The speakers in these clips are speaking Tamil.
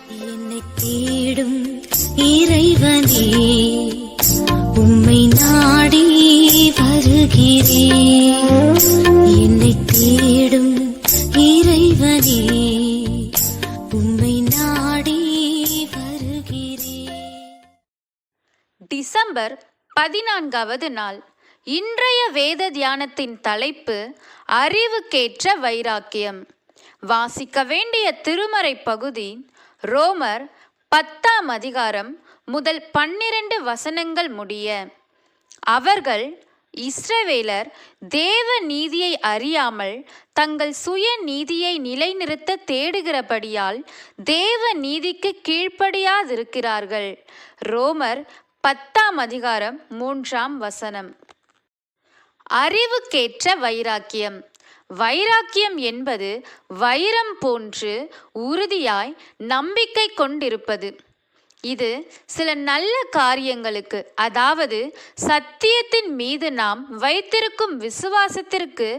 என்னை தேடும் இறைவனே, உம்மை நாடி வருகிறேன். என்னை தேடும் இறைவனே, உம்மை நாடி வருகிறேன். டிசம்பர் 14வது நாள். இன்றைய வேத தியானத்தின் தலைப்பு அறிவுக்கேற்ற வைராக்கியம். வாசிக்க வேண்டிய திருமறை பகுதி ரோமர் 10ஆம் அதிகாரம் முதல் 12 வசனங்கள் முடிய. அவர்கள் இஸ்ரவேலர் தேவ நீதியை அறியாமல் தங்கள் சுய நீதியை நிலைநிறுத்த தேடுகிறபடியால் தேவ நீதிக்கு கீழ்ப்படியாதிருக்கிறார்கள். ரோமர் 10ஆம் அதிகாரம் 3ஆம் வசனம். அறிவுக்கேற்ற வைராக்கியம். வைராக்கியம் என்பது வைரம் போன்று உறுதியாய் நம்பிக்கை கொண்டிருப்பது. இது சில நல்ல காரியங்களுக்கு, அதாவது சத்தியத்தின் மீது நாம் வைத்திருக்கும் விசுவாசத்திற்கு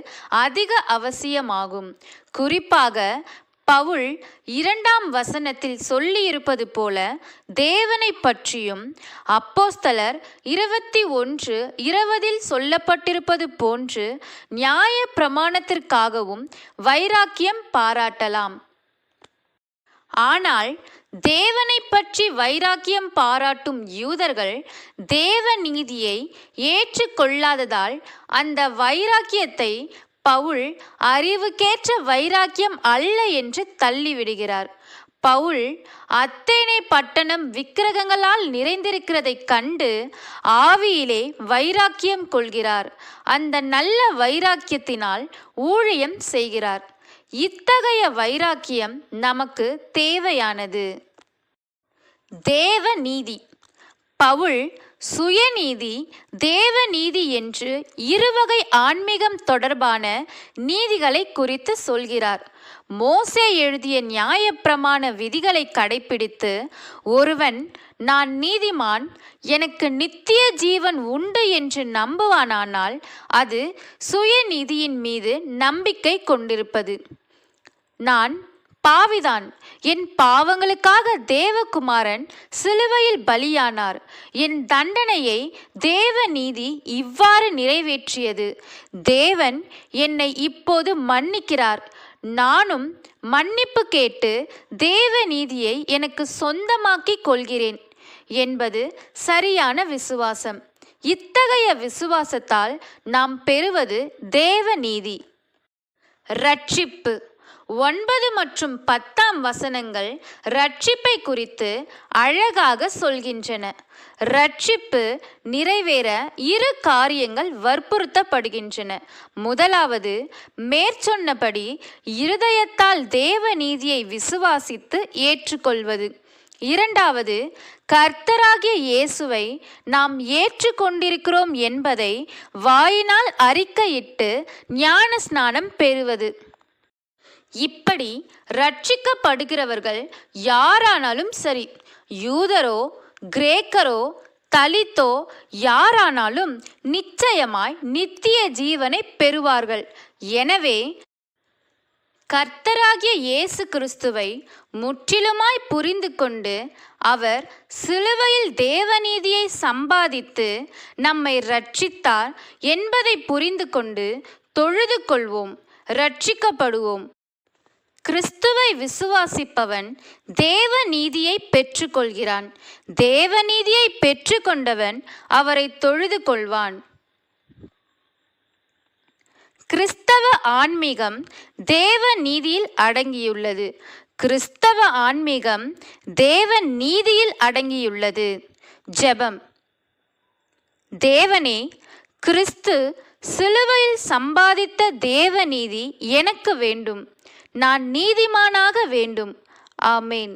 அதிக அவசியமாகும். குறிப்பாக பவுல் 2ஆம் வசனத்தில் சொல்லியிருப்பது போல தேவனை பற்றியும், அப்போஸ்தலர் 21:20 சொல்லப்பட்டிருப்பது போன்று நியாய பிரமாணத்திற்காகவும் வைராக்கியம் பாராட்டலாம். ஆனால் தேவனை பற்றி வைராக்கியம் பாராட்டும் யூதர்கள் தேவ நீதியை ஏற்றுக்கொள்ளாததால் அந்த வைராக்கியத்தை பவுல் அறிவுக்கேற்ற வைராக்கியம் அல்ல என்று தள்ளிவிடுகிறார். பவுல் அத்தேனே பட்டணம் விக்கிரகங்களால் நிறைந்திருக்கிறதை கண்டு ஆவியிலே வைராக்கியம் கொள்கிறார். அந்த நல்ல வைராக்கியத்தினால் ஊழியம் செய்கிறார். இத்தகைய வைராக்கியம் நமக்கு தேவையானது. தேவ நீதி. பவுல் சுயநீதி, தேவநீதி என்று இருவகை ஆன்மீகம் தொடர்பான நீதிகளை குறித்து சொல்கிறார். மோசே எழுதிய நியாயப்பிரமாண விதிகளை கடைபிடித்து ஒருவன் நான் நீதிமான், எனக்கு நித்திய ஜீவன் உண்டு என்று நம்புவானானால் அது சுயநீதியின் மீது நம்பிக்கை கொண்டிருப்பது. நான் பாவிதான், என் பாவங்களுக்காக தேவகுமாரன் சிலுவையில் பலியானார், என் தண்டனையை தேவ நீதி இவ்வாறு நிறைவேற்றியது, தேவன் என்னை இப்போது மன்னிக்கிறார், நானும் மன்னிப்பு கேட்டு தேவ நீதியை எனக்கு சொந்தமாக்கி கொள்கிறேன் என்பது சரியான விசுவாசம். இத்தகைய விசுவாசத்தால் நாம் பெறுவது தேவ நீதி. ரட்சிப்பு. 9 மற்றும் 10ஆம் வசனங்கள் ரட்சிப்பை குறித்து அழகாக சொல்கின்றன. ரட்சிப்பு நிறைவேற 2 காரியங்கள் வற்புறுத்தப்படுகின்றன. முதலாவது, மேற்சொன்னபடி இருதயத்தால் தேவ நீதியை விசுவாசித்து ஏற்றுக்கொள்வது. இரண்டாவது, கர்த்தராகிய இயேசுவை நாம் ஏற்றுக்கொண்டிருக்கிறோம் என்பதை வாயினால் அறிக்கையிட்டு ஞான ஸ்நானம் பெறுவது. இப்படி ரட்சிக்கப்படுகிறவர்கள் யாரானாலும் சரி, யூதரோ கிரேக்கரோ தலித்தோ யாரானாலும் நிச்சயமாய் நித்திய ஜீவனை பெறுவார்கள். எனவே கர்த்தராகிய இயேசு கிறிஸ்துவை முற்றிலுமாய் புரிந்து கொண்டு அவர் சிலுவையில் தேவநீதியை சம்பாதித்து நம்மை ரட்சித்தார் என்பதை புரிந்து கொண்டு தொழுது கொள்வோம், ரட்சிக்கப்படுவோம். கிறிஸ்துவை விசுவாசிப்பவன் தேவ நீதியை பெற்றுக்கொள்கிறான். தேவ நீதியை பெற்றுக்கொண்டவன் அவரை தொழுது கொள்வான். கிறிஸ்தவ ஆன்மீகம் தேவ நீதியில் அடங்கியுள்ளது. கிறிஸ்தவ ஆன்மீகம் தேவ நீதியில் அடங்கியுள்ளது. ஜெபம். தேவனே, கிறிஸ்து சிலுவையில் சம்பாதித்த தேவ நீதி எனக்கு வேண்டும். நான் நீதிமானாக வேண்டும். ஆமேன்.